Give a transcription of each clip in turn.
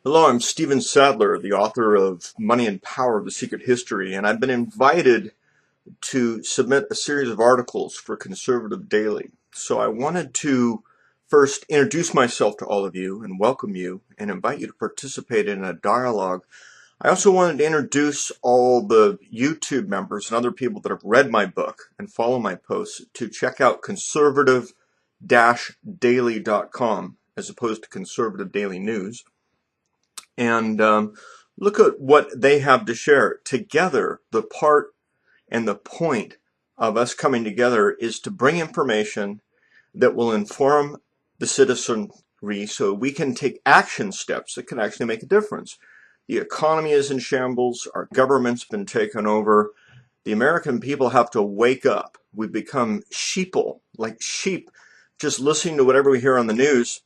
Hello, I'm Stephen Sadler, the author of Money and Power, The Secret History, and I've been invited to submit a series of articles for Conservative Daily. So I wanted to first introduce myself to all of you and welcome you and invite you to participate in a dialogue. I also wanted to introduce all the YouTube members and other people that have read my book and follow my posts to check out conservative-daily.com as opposed to Conservative Daily News. And look at what they have to share. Together, the part and the point of us coming together is to bring information that will inform the citizenry so we can take action steps that can actually make a difference. The economy is in shambles. Our government's been taken over. The American people have to wake up. We've become sheeple, like sheep, just listening to whatever we hear on the news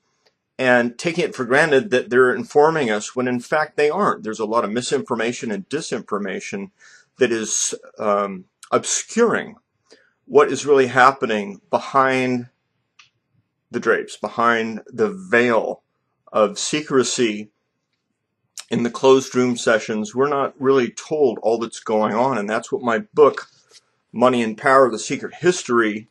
and taking it for granted that they're informing us when in fact they aren't. There's a lot of misinformation and disinformation that is obscuring what is really happening behind the drapes, behind the veil of secrecy in the closed room sessions. We're not really told all that's going on, and that's what my book, Money and Power, The Secret History,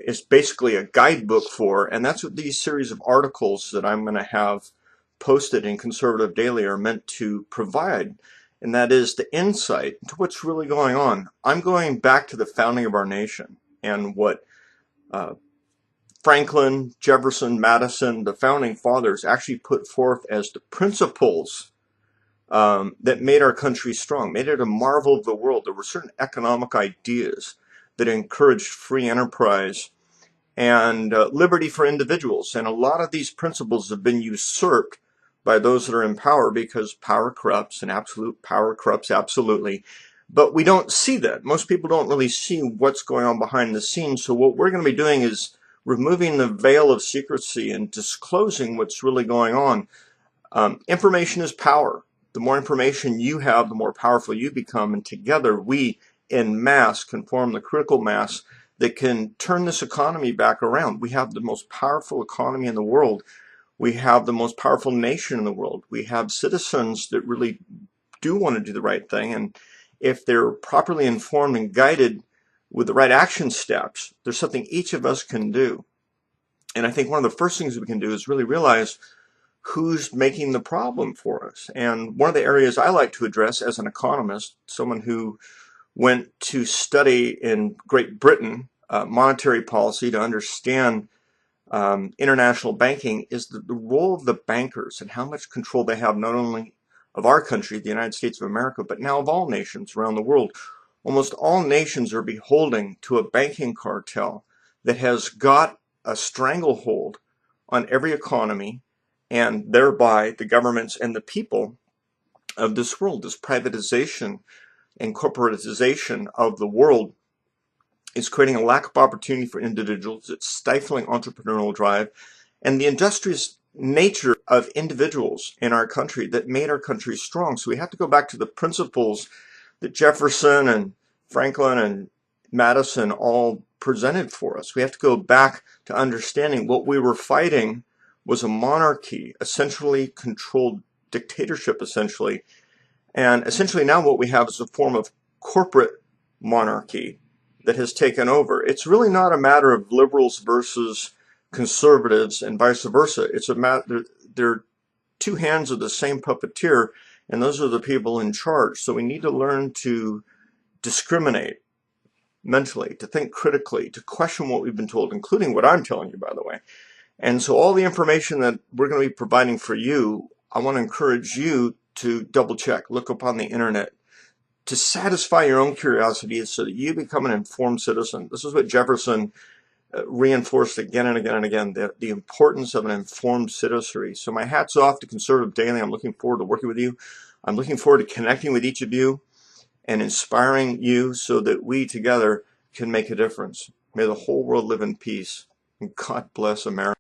is basically a guidebook for, and that's what these series of articles that I'm going to have posted in Conservative Daily are meant to provide, and that is the insight into what's really going on. I'm going back to the founding of our nation and what Franklin, Jefferson, Madison, the founding fathers actually put forth as the principles that made our country strong, made it a marvel of the world. There were certain economic ideas that encouraged free enterprise and liberty for individuals. And a lot of these principles have been usurped by those that are in power because power corrupts and absolute power corrupts absolutely. But we don't see that. Most people don't really see what's going on behind the scenes. So what we're going to be doing is removing the veil of secrecy and disclosing what's really going on. Information is power. The more information you have, the more powerful you become. And together we en masse can form the critical mass that can turn this economy back around. We have the most powerful economy in the world. We have the most powerful nation in the world. We have citizens that really do want to do the right thing. And if they're properly informed and guided with the right action steps, there's something each of us can do. And I think one of the first things we can do is really realize who's making the problem for us. And one of the areas I like to address as an economist, someone who went to study in Great Britain monetary policy to understand international banking, is the role of the bankers and how much control they have not only of our country, the United States of America, but now of all nations around the world. Almost all nations are beholden to a banking cartel that has got a stranglehold on every economy and thereby the governments and the people of this world. This privatization and corporatization of the world is creating a lack of opportunity for individuals. It's stifling entrepreneurial drive and the industrious nature of individuals in our country that made our country strong. So we have to go back to the principles that Jefferson and Franklin and Madison all presented for us. We have to go back to understanding what we were fighting was a monarchy, a centrally controlled dictatorship, essentially. And essentially now what we have is a form of corporate monarchy that has taken over. It's really not a matter of liberals versus conservatives and vice versa. It's a matter, they're two hands of the same puppeteer, and those are the people in charge. So we need to learn to discriminate mentally, to think critically, to question what we've been told, including what I'm telling you, by the way. And so all the information that we're going to be providing for you, I want to encourage you to double check, look up on the internet, to satisfy your own curiosity so that you become an informed citizen. This is what Jefferson reinforced again and again and again, the importance of an informed citizenry. So my hat's off to Conservative Daily. I'm looking forward to working with you. I'm looking forward to connecting with each of you and inspiring you so that we together can make a difference. May the whole world live in peace. And God bless America.